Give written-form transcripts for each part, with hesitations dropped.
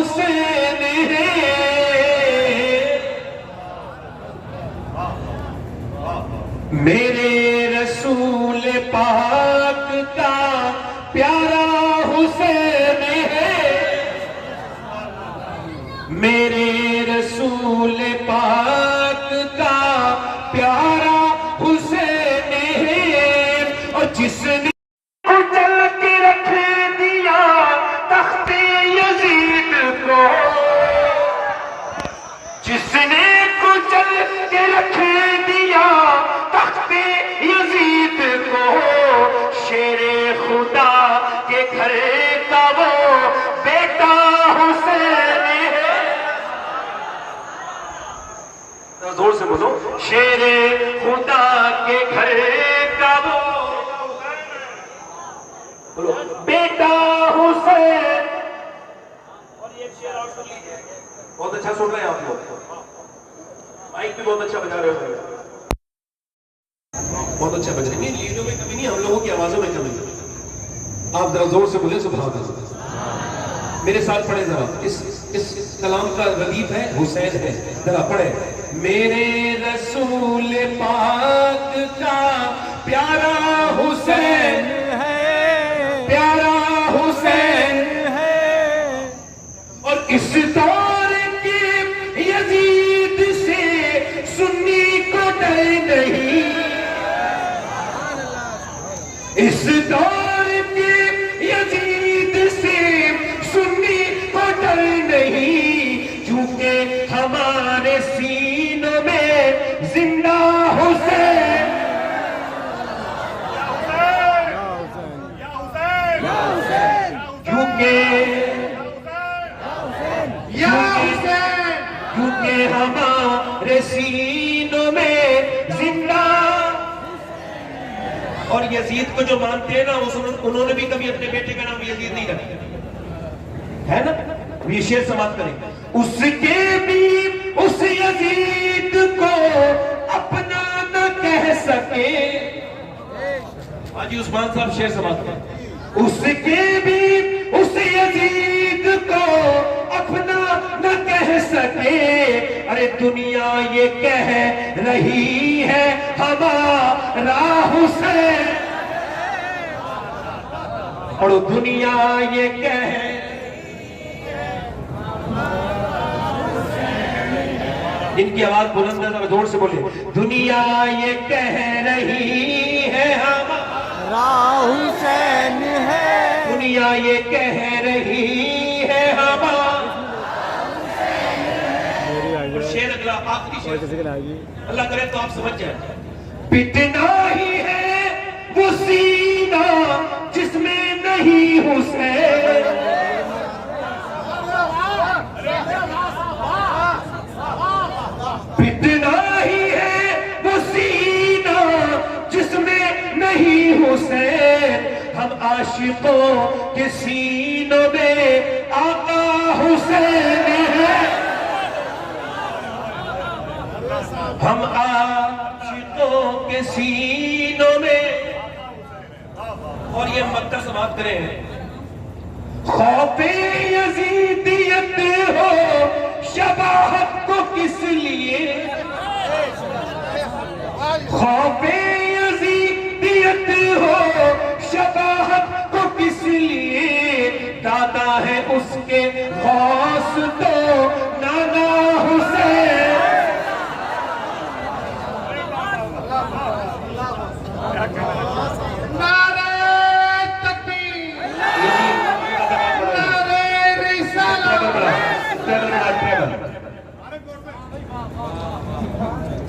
हुसैन है, मेरे रसूल पाक का प्यारा हुसैन है, मेरे रसूल पाक का प्यारा हुसैन है। और जिसने कुचल के रख दिया तख्ते यजीद को, जिसने कुचल के रख दिया तख्ते यजीद को, शेरे खुदा के घर का वो बेटा हुसैन है। जोर से बोलो, शेरे खुदा के घर का वो बोलो बेटा हुसैन। और ये शेर और सुन लीजिए, बहुत अच्छा सुन रहे हैं आप लोग, माइक भी बहुत अच्छा बजा रहे हो, बहुत अच्छा बज रहे हैं। लीडों में कमी नहीं, हम लोगों की आवाजों में कमी। आप जरा जोर से बोले सुभान अल्लाह। मेरे साथ पढ़े जरा, इस कलाम का रदीफ है हुसैन है, जरा पढ़े। मेरे रसूल पाक का प्यारा हुसैन है, प्यारा हुसैन है। और इस दौर के यजीद से सुन्नी को डर नहीं, इस दौर के यजीद से सुन्नी को डर नहीं, क्योंकि हमारे सीनों में जिंदा हुसैन। क्योंकि हमारे सीनों में जिंदा। और यजीद को जो मानते हैं ना, उन्होंने भी कभी अपने बेटे का नाम यजीद नहीं रखा है ना। ये शेर समाप्त करें, उसके भी उस यजीद को अपना न कह सके। हाजी उस्मान साहब शेर समाप्त करें, उसके भी उस यजीद को अपना न कह सके। अरे दुनिया ये कह रही है हमारा हुसैन, और दुनिया ये कह, इनकी आवाज बुलंद है, जोर से बोले। दुनिया ये कह रही है हमारा हुसैन है, दुनिया ये कह रही है हमारा। शेर अगला आखिरी शेर, अल्लाह करे तो आप समझ जाए। पिटना ही है वो सीना जिसमें नहीं हुसैन, पिटना ही है वो सीना जिसमें नहीं हुसैन। हम आशिकों के सीनों में आका हुसैन है, हम आशिकों के सीनों में। और ये मक्का समाप्त करें, खौफे यजीदियत हो शबाहत को किस लिए, खौफे यजीदियत हो शबाहत को किस लिए। दादा है उसके गौस तो नाना हुसैन।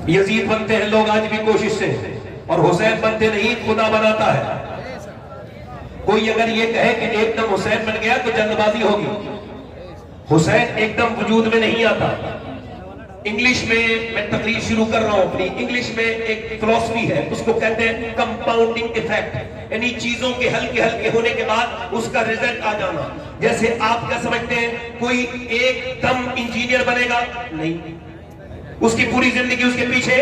यजीद बनते हैं लोग आज भी कोशिश से, और हुसैन बनते नहीं, खुदा बनाता है। कोई अगर ये कहे कि एकदम हुसैन बन गया तो जल्दबाजी होगी। हुसैन एकदम वजूद में नहीं आता। इंग्लिश में मैं तकरीर शुरू कर रहा हूं अपनी, इंग्लिश में एक फिलॉसफी है, उसको कहते हैं कंपाउंडिंग इफेक्ट, यानी चीजों के हल्के हल्के होने के बाद उसका रिजल्ट आ जाना। जैसे आप क्या समझते हैं, कोई एकदम इंजीनियर बनेगा? नहीं, उसकी पूरी जिंदगी उसके पीछे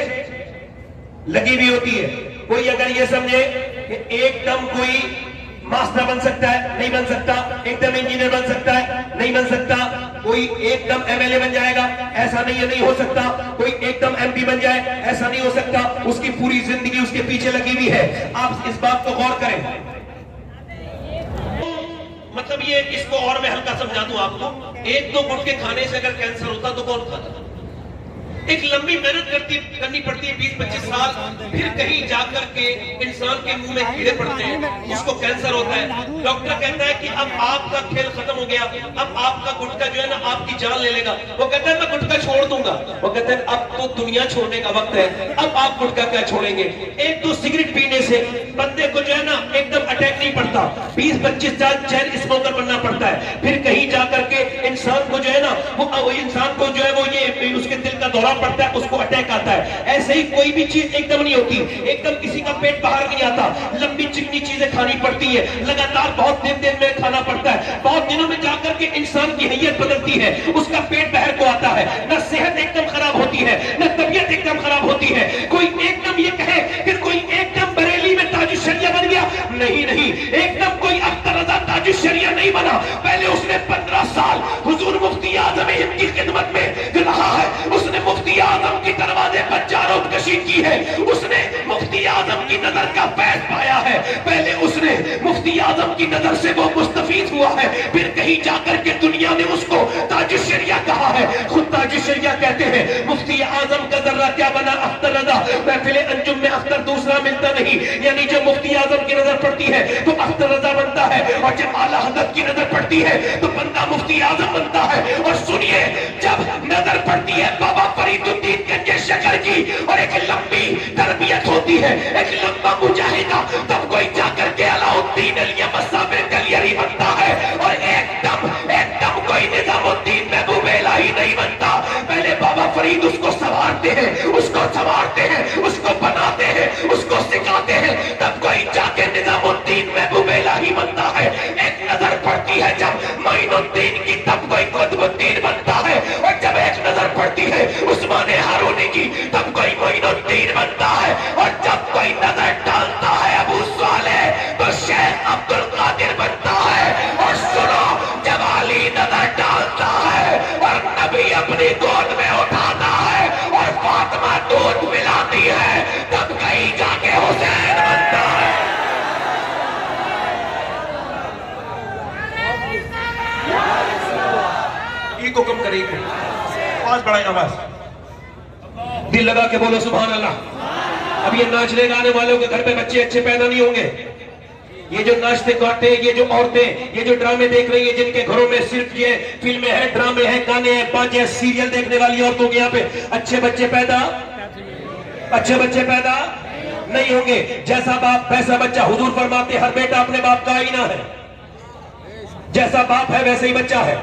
लगी भी होती है। कोई अगर ये समझे कि एकदम कोई मास्टर बन सकता है? नहीं बन सकता। एकदम इंजीनियर बन सकता है? नहीं बन सकता। कोई एकदम एमएलए बन जाएगा? ऐसा नहीं है, नहीं हो सकता। कोई एकदम एमपी बन जाए? ऐसा नहीं हो सकता। उसकी पूरी जिंदगी उसके पीछे लगी हुई है। आप इस बात को गौर करें। मतलब ये, इसको और मैं हल्का समझा दूं आपको, एक दो गुटके खाने से अगर कैंसर होता तो कौन खाता? एक लंबी मेहनत करनी पड़ती है, 20-25 साल, फिर कहीं जाकर के इंसान के मुंह में कीड़े पड़ते हैं, उसको कैंसर होता है। डॉक्टर कहता है कि अब आपका खेल खत्म हो गया, अब आपका गुटखा जो है ना आपकी जान ले लेगा। वो कहता है मैं गुटखा छोड़ दूंगा। वो कहता है अब तो दुनिया छोड़ने का वक्त है, अब आप गुटखा क्या छोड़ेंगे? एक दो सिगरेट पीने से बंदे को जो है ना एकदम अटैक नहीं पड़ता, 20-25 साल चैन स्मोकर बनना पड़ता है, फिर कहीं जाकर के इंसान को जो है ना वो इंसान को जो है वो ये उसके दिल का दौरा पड़ता है, उसको अटैक आता है। ऐसे ही कोई भी चीज एकदम नहीं होती, एकदम किसी का पेट बाहर नहीं आता। लंबी चिकनी चीजें खानी पड़ती है, लगातार बहुत दिन में खाना पड़ता है, बहुत दिनों में जाकर के इंसान की हैयत बदलती है, उसका पेट बाहर को आता है, न सेहत एकदम खराब होती है, न तबीयत एकदम खराब होती है। कोई एकदम ये कहे कि कोई एकदम बरेली में ताजुश शरिया बन गया, नहीं नहीं, एकदम कोई अख्तर रजा ताजुश शरिया नहीं बना। पहले उसने 15 साल हुजूर मुफ्ती आजम हिंद की खिदमत में रहा है, उसने मुफ्ती आजम की दरवाजे पर जारोदकशी की है, उसने मुफ्ती आजम की नजर का फैज पाया है। पहले उसने मुफ्ती आजम की नजर से वो मुस्तफीद हुआ है, फिर कहीं जाकर के दुनिया ने उसको ताजुश शरिया कहा है। खुद ताजुश शरिया कहते हैं मुफ्ती आजम का जर्रा क्या बना अख्तर रजा, महफिल अंजुम में अख्तर दूसरा मिलता नहीं। यानी जब मुफ्ती आजम की नजर पड़ती है तो अख्तर रजा बनता है, और जब आला हज़रत की नजर पड़ती है तो बंदा मुफ्ती आजम बनता है। और सुनिए, जब नजर पड़ती है बाबा फरीदुद्दीन गंजे शकर की और एक लंबी तरबियत होती है, एक लंबा मुजाहिदा, तब कोई जाकर के अलाउद्दीन अलिया मसाबिर कलियरी बनता है। और एकदम कोई निजामुद्दीन महबूब इलाही नहीं बनता। पहले बाबा फरीद उसको संवारते हैं, उसको बनाते हैं, उसको सिखाते हैं, तब कोई जाके निजामुद्दीन महबूब इलाही बनता है। एक नजर पड़ती है जब मोइनुद्दीन की, तब कोई कुतुबुद्दीन बनता है। और जब एक नजर पड़ती है उस्मान हारूनी की, तब कोई मोइनुद्दीन बनता है। और जब कोई नजर डालता है अबू सालेह, तो शेख अब्दुल कादिर बनता है। और सुनो, जब अली नजर डालता है और नबी अपनी गोद में उठाता है और फातिमा दूध पिलाती है, तब कहीं जाके हुसैन बनता है। को कम करेगी, आवाज बढ़ाई, आवाज दिल लगा के बोलो सुभान अल्लाह। अब ये नाचने गाने वालों के घर पे बच्चे अच्छे पैदा नहीं होंगे। ये जो नाचते गाते, ये जो औरतें, ये जो ड्रामे देख रही है, जिनके घरों में सिर्फ ये फिल्में हैं, ड्रामे हैं, गाने हैं, बाजे, सीरियल देखने वाली औरतों के यहाँ पे अच्छे बच्चे पैदा नहीं होंगे। जैसा बाप वैसा बच्चा। हुजूर फरमाते हर बेटा अपने बाप का आईना है, जैसा बाप है वैसे ही बच्चा है।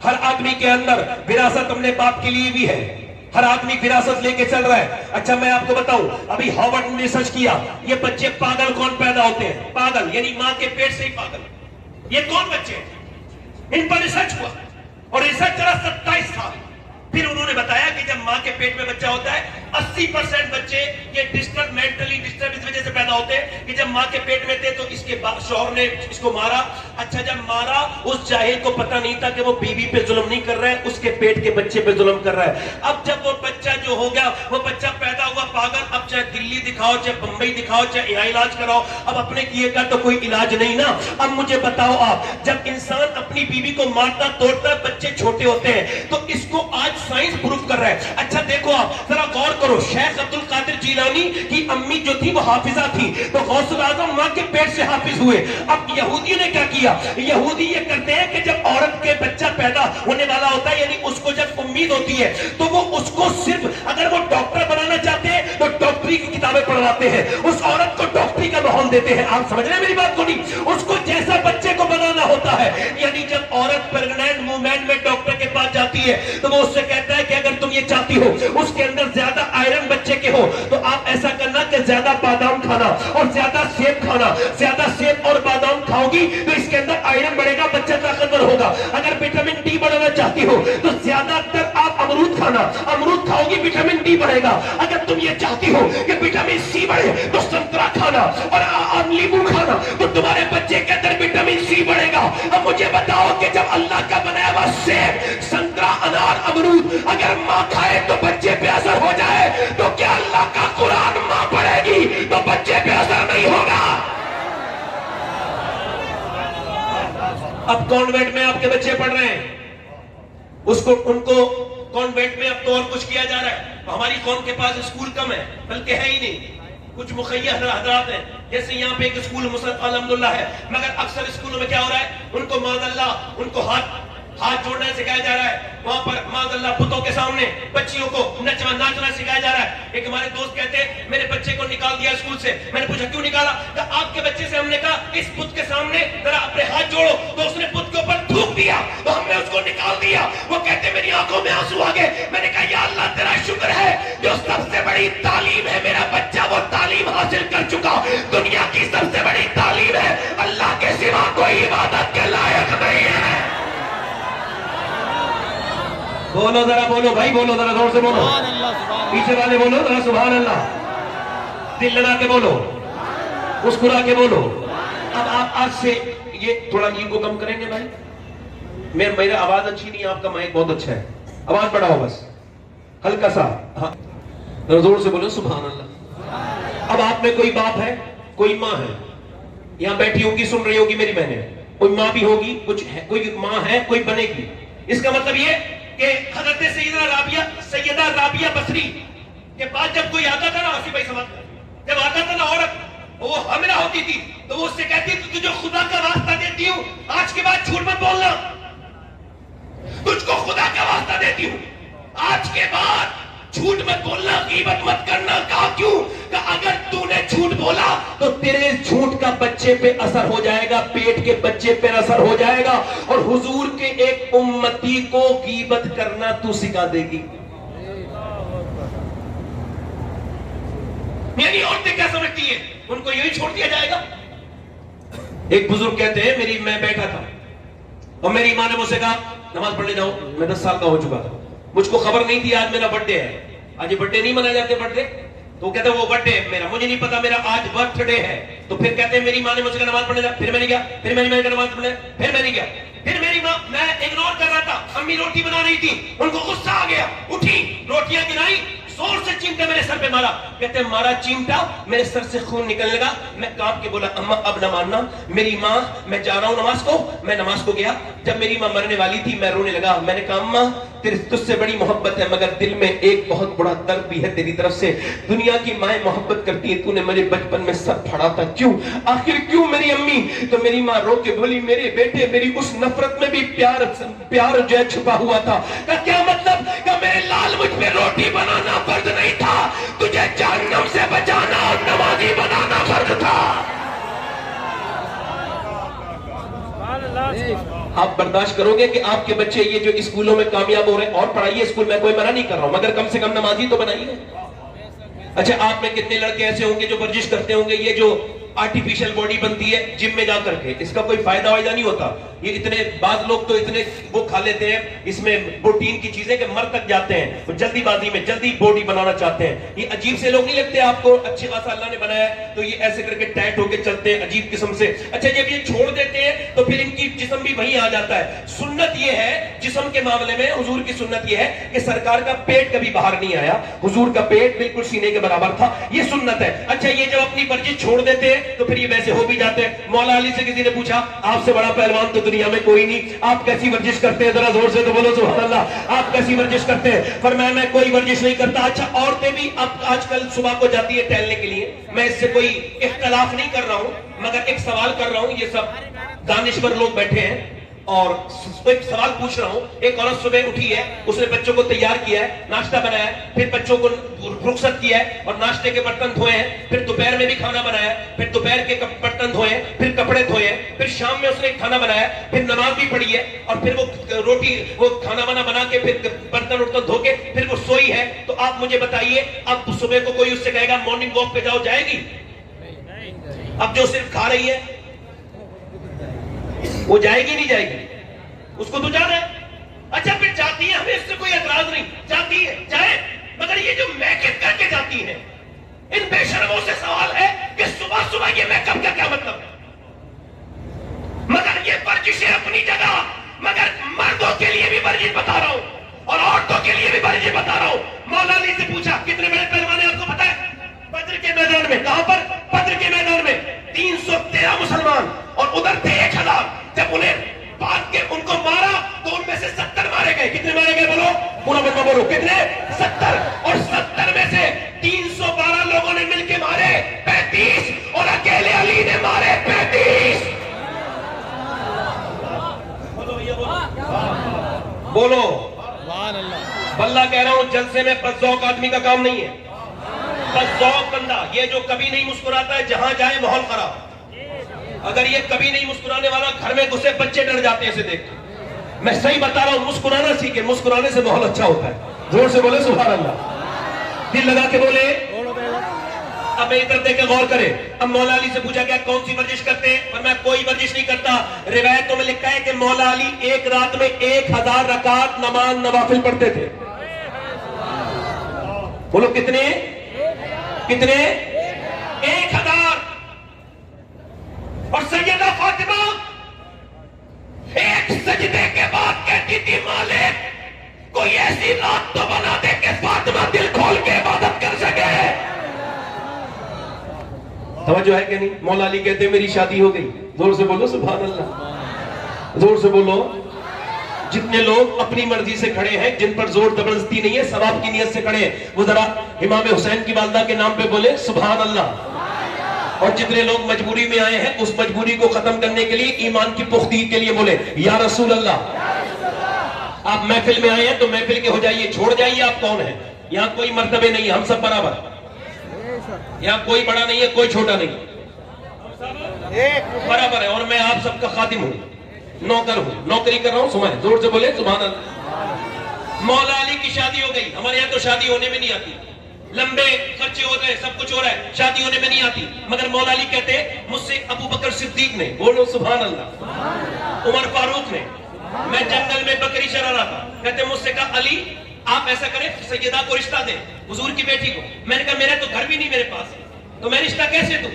हर आदमी के अंदर विरासत अपने बाप के लिए भी है, हर आदमी विरासत लेके चल रहा है। अच्छा मैं आपको बताऊं, अभी हार्वर्ड ने रिसर्च किया, ये बच्चे पागल कौन पैदा होते हैं? पागल यानी मां के पेट से ही पागल। ये कौन बच्चे? इन पर रिसर्च हुआ और रिसर्च चला 27 साल। फिर उन्होंने बताया कि जब मां के पेट में बच्चा होता है, 80% बच्चे ये मेंटली डिस्टर्ब इस वजह से पैदा होते हैं कि जब मां के पेट में थे तो इसके शौहर ने इसको मारा। अच्छा जब मारा, उस जाहिल को पता नहीं था कि वो बीवी पे जुल्म नहीं कर रहा है, उसके पेट के बच्चे पे जुल्म कर रहा है। अब जब वो बच्चा जो हो गया, वो बच्चा पैदा हुआ पागल। अब चाहे दिल्ली दिखाओ, चाहे बंबई दिखाओ, चाहे यहाँ इलाज कराओ, अब अपने किए का तो कोई इलाज नहीं ना। अब मुझे बताओ आप, जब इंसान अपनी बीवी को मारता तोड़ता, बच्चे छोटे होते हैं, तो इसको आज साइंस प्रूफ कर रहा है। अच्छा देखो आप जरा गौर करो, शेख अब्दुल कादिर जीलानी की अम्मी जो थी वो हाफिजा थी, तो गौसुल आजम मां के पेट से हाफिज हुए। अब यहूदियों ने क्या किया? यहूदी ये करते हैं कि जब औरत के बच्चा पैदा होने वाला होता है, यानी उसको जब उम्मीद होती है, तो वो उसको सिर्फ अगर वो डॉक्टर बनाना चाहते हैं तो डॉक्टरी की किताबें पढ़वाते हैं, उस औरत को डॉक्टरी का माहौल देते हैं। आप समझ रहे हैं मेरी बात को? नहीं, उसको जैसा बच्चे को बनाना होता है। यानी जब औरत प्रेग्नेंट वूमेन में डॉक्टर के पास जाती है तो वो उससे कहता है कि अगर तुम ये चाहती हो उसके अंदर ज्यादा आयरन बच्चे के हो, तो आप ऐसा करना कि ज्यादा बादाम खाना और ज्यादा सेब खाना। ज्यादा सेब और बादाम खाओगी तो इसके अंदर आयरन बढ़ेगा, बच्चा ताकतवर होगा। अगर विटामिन डी बढ़ाना चाहती हो तो ज्यादातर आप अमरूद खाना, अमरूद खाओगी विटामिन डी बढ़ेगा। अगर तुम ये चाहती हो कि विटामिन सी बढ़े तो संतरा खाना और नींबू खाना, तो तुम्हारे बच्चे मुझे बताओ कि जब अल्लाह का बनाया हुआ सेब, संतरा, अनार, अमरूद अगर माँ खाए तो बच्चे पे असर हो जाए, तो क्या अल्लाह का कुरान माँ पढ़ेगी तो बच्चे पे असर नहीं होगा? अब कॉन्वेंट में आपके बच्चे पढ़ रहे हैं, उनको कॉन्वेंट में अब तो और कुछ किया जा रहा है। हमारी कौम के पास स्कूल कम है, बल्कि है ही नहीं। कुछ मुखैया हजरात हैं, जैसे यहाँ पे एक स्कूल अल्हम्दुलिल्लाह है, मगर अक्सर स्कूलों में क्या हो रहा है, उनको माज़अल्लाह उनको हाथ जोड़ना सिखाया जा रहा है। वहां पर माज़अल्लाह बुतों के सामने बच्चियों को नाचना सिखाया जा रहा है। एक हमारे दोस्त कहते हैं मेरे बच्चे को निकाल दिया स्कूल से। मैंने पूछा क्यों निकाला? तो आपके बच्चे से हमने कहा इस बुत के सामने जरा अपने हाथ जोड़ो, तो उसने बुत के ऊपर थूक दिया, तो हमने उसको निकाल दिया। वो कहते मेरी आंखों में आंसू आ गए। मैंने कहा या अल्लाह तेरा शुक्र है जो सबसे बड़ी तालीम है मेरा बच्चा वो तालीम हासिल कर चुका। दुनिया की सबसे बड़ी तालीम है अल्लाह के सिवा कोई इबादत के लायक नहीं है। बोलो जरा, बोलो भाई, बोलो जरा जोर से बोलो, पीछे वाले बोलो जरा सुभान अल्लाह, दिल लगा के बोलो, मुस्कुरा के बोलो। अब आप आज से ये थोड़ा ईगो कम करेंगे भाई। मेरा आवाज अच्छी नहीं है, आपका माइक बहुत अच्छा है, आवाज बढ़ाओ बस हल्का सा, हाँ जोर से बोलो सुभान अल्लाह। अब आप में कोई बाप है, कोई माँ है, यहाँ बैठी होगी, सुन रही होगी मेरी बहनें, कोई माँ भी होगी, कुछ है, कोई माँ है, कोई बनेगी। इसका मतलब ये कि हजरत सैयदा राबिया बसरी के पास जब कोई आता था ना, आसिफ भाई समझ, जब आता था ना औरत, वो हमला होती थी तो वो उससे कहती थी तुझे खुदा का वास्ता देती हूँ आज के बाद झूठ मत बोलना, तुझको खुदा का वास्ता देती हूँ आज के बाद झूठ मत बोलना, गीबत मत करना। कहा क्यों? कि अगर तूने झूठ बोला तो तेरे झूठ का बच्चे पे असर हो जाएगा, पेट के बच्चे पे असर हो जाएगा, और हुजूर के एक उम्मती को गीबत करना तू सिखा देगी। यानी औरतें क्या समझती है, उनको यही छोड़ दिया जाएगा। एक बुजुर्ग कहते हैं मैं बैठा था और मेरी माँ ने मुझसे कहा नमाज पढ़ने जाओ। मैं 10 साल का हो चुका था, मुझको खबर नहीं थी आज मेरा बर्थडे है। आज ये बर्थडे नहीं मनाए जाते बर्थडे, तो कहते वो बर्थडे मेरा, मुझे नहीं पता मेरा आज बर्थडे है। तो फिर कहते हैं मेरी माँ ने मुझसे नमाज पढ़ने जा, फिर मैंने गया, फिर मेरी माँ नमाज पढ़ने, फिर मैंने गया, फिर मेरी माँ, मैं इग्नोर कर रहा था, अम्मी रोटी बना रही थी, उनको गुस्सा आ गया, उठी रोटियां गिराई, जोर से चिमटा मेरे सर पे मारा। कहते मारा चिमटा, मेरे सर से खून निकलने लगा। मैं कांप के बोला अम्मा अब न मानना, मेरी माँ, मैं जा रहा हूँ नमाज को। मैं नमाज को गया, जब मेरी माँ मरने वाली थी मैं रोने लगा। मैंने कहा अम्मा तुझसे बड़ी मोहब्बत है, मगर दिल में एक बहुत बड़ा दर्द भी है तेरी तरफ से। दुनिया की माएं मोहब्बत करती है, तूने मुझे बचपन में सर फाड़ा था, क्यों, आखिर क्यों मेरी अम्मी? तो मेरी माँ रो के बोली मेरे बेटे, मेरी उस नफरत में भी प्यार जो है छुपा हुआ था। क्या मतलब? मेरे लाल मुझ पे रोटी बनाना फर्ज नहीं था, तुझे जहन्नम से बचाना और नमाजी बनाना फर्ज था। आप बर्दाश्त करोगे कि आपके बच्चे ये जो स्कूलों में कामयाब हो रहे हैं, और पढ़ाइए स्कूल में, कोई मना नहीं कर रहा हूं, मगर कम से कम नमाजी तो बनाइए। अच्छा, आप में कितने लड़के ऐसे होंगे जो वर्जिश करते होंगे, ये जो आर्टिफिशियल बॉडी बनती है जिम में जा करके, इसका कोई फायदा वायदा नहीं होता। ये इतने बाज लोग तो इतने वो खा लेते हैं इसमें प्रोटीन की चीजें कि मर तक जाते हैं, तो जल्दीबाजी में जल्दी बॉडी बनाना चाहते हैं। ये अजीब से लोग नहीं लगते आपको? अच्छे खासा अल्लाह ने बनाया है तो ये ऐसे करके टाइट होके चलते हैं अजीब किस्म से। अच्छा, जब ये छोड़ देते हैं तो फिर इनकी जिस्म भी वहीं आ जाता है। सुन्नत ये है जिस्म के मामले में, हुजूर की सुन्नत ये है कि सरकार का पेट कभी बाहर नहीं आया, हुजूर का पेट बिल्कुल सीने के बराबर था, ये सुन्नत है। अच्छा, ये जब अपनी वर्जिश छोड़ देते हैं तो फिर ये वैसे हो भी जाते हैं। मौला अली से किसी ने पूछा आपसे बड़ा पहलवान तो दुनिया में कोई नहीं, आप कैसी वर्जिश करते हैं? जरा जोर से तो बोलो सुभान अल्लाह। आप कैसी वर्जिश करते हैं? फरमाया मैं कोई वर्जिश नहीं करता। अच्छा, औरतें भी अब आजकल सुबह को जाती है टहलने के लिए, मैं इससे कोई इख्तलाफ नहीं कर रहा हूं, मगर एक सवाल कर रहा हूं। ये सब दानिश्वर लोग बैठे हैं और एक सवाल पूछ रहा हूं। एक औरत सुबह उठी है, उसने बच्चों को तैयार किया है, नाश्ता बनाया है, फिर बच्चों को रुखसत किया है और नाश्ते के बर्तन धोए हैं, फिर दोपहर में भी खाना बनाया, फिर दोपहर के बर्तन धोए, फिर कपड़े धोए, फिर शाम में उसने खाना बनाया, फिर नमाज भी पढ़ी है, और फिर वो खाना बना के फिर बर्तन उर्तन धो के फिर वो सोई है। तो आप मुझे बताइए, अब सुबह को कोई उससे कहेगा मॉर्निंग वॉक पे जाओ, जाएगी? अब जो सिर्फ खा रही है वो जाएगी नहीं जाएगी? उसको तो जाना है। अच्छा, फिर जाती है, हमें इससे कोई एतराज नहीं, जाती है जाए, मगर ये जो मेकअप करके जाती है, इन बेशर्मों से सवाल है कि सुबह सुबह ये मेकअप का क्या मतलब है? मगर ये वर्जिशें अपनी अपनी जगह, मगर मर्दों के लिए भी वर्जित बता रहा हूं और औरतों के लिए भी वर्जित बता रहा हूं। मौला अली से पूछा कितने बड़े पहलवान है आपको पता है? बद्र के मैदान में। कहां पर? बद्र के मैदान में 313 मुसलमान और उधर थे 1000। जब उन्हें बांध के उनको मारा तो उनमें से 70 मारे गए। कितने मारे गए बोलो? पूरा बदमा बोलो। कितने? 70। और 70 में से 312 लोगों ने मिलकर मारे 35 और अकेले अली ने मारे 35। बोलो बल्ला कह रहा हूं, जलसे में बदजौक आदमी का काम नहीं है। बदजौक बंदा ये जो कभी नहीं मुस्कुराता है, जहां जाए माहौल खराब। अगर ये कभी नहीं मुस्कुराने वाला, घर में घुसे बच्चे डर जाते हैं इसे देख के। मैं सही बता रहा हूं, मुस्कुराना सीखे, मुस्कुराने से माहौल अच्छा होता है। जोर से बोले सुभान अल्लाह, दिल लगा के बोले। अब मैं इधर देखे गौर करें। अब मौला अली से पूछा क्या कौन सी वर्जिश करते हैं? और मैं कोई वर्जिश नहीं करता। रिवायतों में लिखा है कि मौला अली एक रात में 1000 रकात नमाज नवाफिल पढ़ते थे। बोलो कितने? कितने? 1000। और सैयदा फातिमा एक सजदे के बाद कहती थी, मालिक कोई ऐसी रात तो बना दे कि फातिमा दिल खोल के इबादत कर सके। तवज्जो है कि नहीं? मौला अली कहते मेरी शादी हो गई। जोर से बोलो सुभान अल्लाह, जोर से बोलो। जितने लोग अपनी मर्जी से खड़े हैं, जिन पर जोर जबरदस्ती नहीं है, सवाब की नियत से खड़े हैं, वो जरा इमाम हुसैन की वालदा के नाम पे बोले सुभान अल्लाह। और जितने लोग मजबूरी में आए हैं, उस मजबूरी को खत्म करने के लिए, ईमान की पुख्तगी के लिए बोले या रसूल अल्लाह। आप महफिल में आए हैं तो महफिल के हो जाइए, छोड़ जाइए आप कौन है। यहाँ कोई मर्तबे नहीं, हम सब बराबर। यहाँ कोई बड़ा नहीं है, कोई छोटा नहीं, बराबर है। और मैं आप सबका खादिम हूं, नौकर हूं, नौकरी कर रहा हूं। सुबह जोर से बोले सुभान अल्लाह। मौला अली की शादी हो गई। हमारे यहाँ तो शादी होने में नहीं आती, लंबे खर्चे हो रहे, सब कुछ हो रहा है, शादी होने में नहीं आती। मगर मौला अली कहते मुझसे अबू बकर सिद्दीक ने, बोलो सुभान अल्लाह, उमर फारूक ने, मैं जंगल में बकरी चरा रहा था, कहते मुझसे कहा अली आप ऐसा करें, सैयदा को रिश्ता दें, हुजूर की बेटी को। मैंने कहा मेरा तो घर भी नहीं मेरे पास, तो मैं रिश्ता कैसे दूं?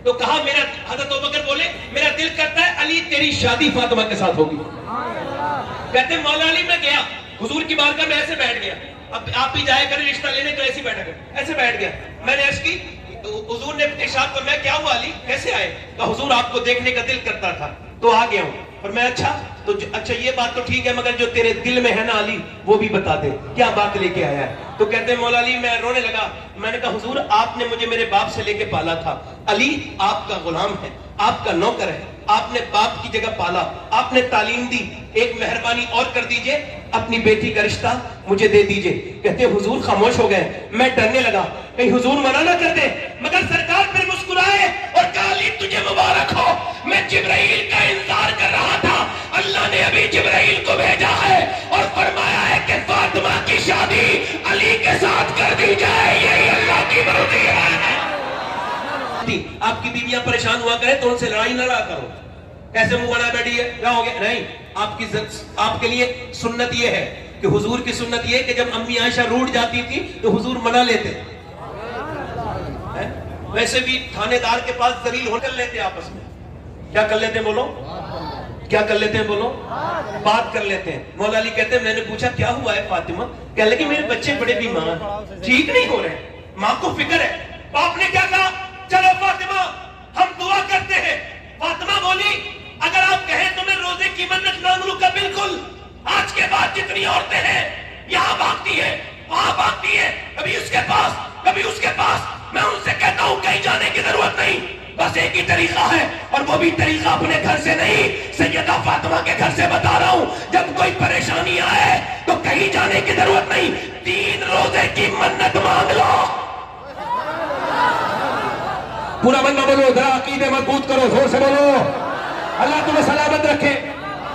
तो कहा मेरा, हज़रत अबू बकर बोले मेरा दिल करता है अली तेरी शादी फातिमा के साथ होगी। कहते मौला अली मैं गया हुजूर की बारगाह में, ऐसे बैठ गया। अब आप भी जाए करें रिश्ता लेने, तो ऐसे बैठा कर, ऐसे बैठ गया। मैंने अर्ज़ की, तो हुजूर ने इरशाद फरमाया क्या हुआ अली, कैसे आए? कहा हुजूर आपको देखने का दिल करता था तो आ गया हूं। और मैं अच्छा तो अच्छा ये बात तो ठीक है, मगर जो तेरे दिल में है ना अली, वो भी बता दे, क्या बात लेके आया है? तो कहते हैं मौला अली मैं रोने लगा। मैंने कहा हुजूर आपने मुझे मेरे बाप से लेके पाला था, अली आपका गुलाम है, आपका नौकर है, आपने बाप की जगह पाला, आपने तालीम दी, एक मेहरबानी और कर दीजिए, अपनी बेटी का रिश्ता मुझे दे दीजिए। कहते हुजूर खामोश हो गए। मैं डरने लगा कहीं हुजूर मना ना कर दे, मगर सरकार फिर मुस्कुराए और कहा अली तुझे मुबारक हो, मैं जिब्राइल का इंतजार कर रहा था, अल्लाह ने अभी जिब्राइल को भेजा है और फरमाया है कि फातिमा की शादी अली के साथ कर दी जाए, यही अल्लाह की मर्जी है। आपकी बीवियां परेशान हुआ करे तो उनसे लड़ाई ना लड़ा करो, कैसे मुंह बना बैठी है, क्या हो गया? नहीं, आपके लिए सुन्नत ये है कि हुजूर की सुन्नत ये है कि जब अम्मी आयशा रूठ जाती थी तो हुजूर मना लेते। वैसे भी थानेदार के पास जलील हो कर लेते, आपस में क्या कर लेते हैं बोलो? क्या कर लेते हैं बोलो? बात कर लेते हैं। मौला अली कहते हैं मैंने पूछा क्या हुआ है फातिमा? कह लगी मेरे बच्चे बड़े बीमार, ठीक नहीं हो रहे, माँ को फिक्र है। बाप ने क्या कहा? चलो फातिमा हम दुआ करते हैं। फातिमा बोली अगर आप कहें तो मैं रोजे की मन्नत मांग लूंगा। बिल्कुल, आज के बाद जितनी औरतें हैं यहाँ भागती है, वहां भागती है, कभी उसके पास कभी उसके पास, मैं उनसे कहता हूं कहीं जाने की जरूरत नहीं, बस एक ही तरीका है, और वो भी तरीका अपने घर से नहीं, सैयदा फातिमा के घर से बता रहा हूं। जब कोई परेशानी आए तो कहीं जाने की जरूरत नहीं, 3 रोजे की मन्नत मांग लो। पूरा बंदा बोलो, जरा अकीदे मजबूत करो, जोर से बोलो। अल्लाह तुम्हें सलामत रखे,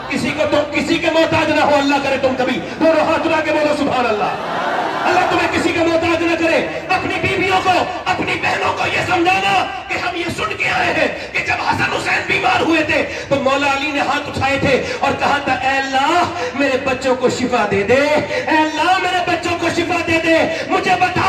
किसी को तो किसी के मोहताज ना हो, अल्लाह करे तुम कभी दोनों हाथ उठा के बोलो सुभान अल्लाह। अल्लाह तुम्हें किसी का मोहताज न करे। अपनी बीवियों को, अपनी बहनों को यह समझाना कि हम ये सुन के आए हैं कि जब हसन हुसैन बीमार हुए थे तो मौला अली ने हाथ उठाए थे और कहा था ऐ अल्लाह मेरे बच्चों को शिफा दे दे, ऐ अल्लाह मेरे बच्चों को शिफा दे दे। मुझे बता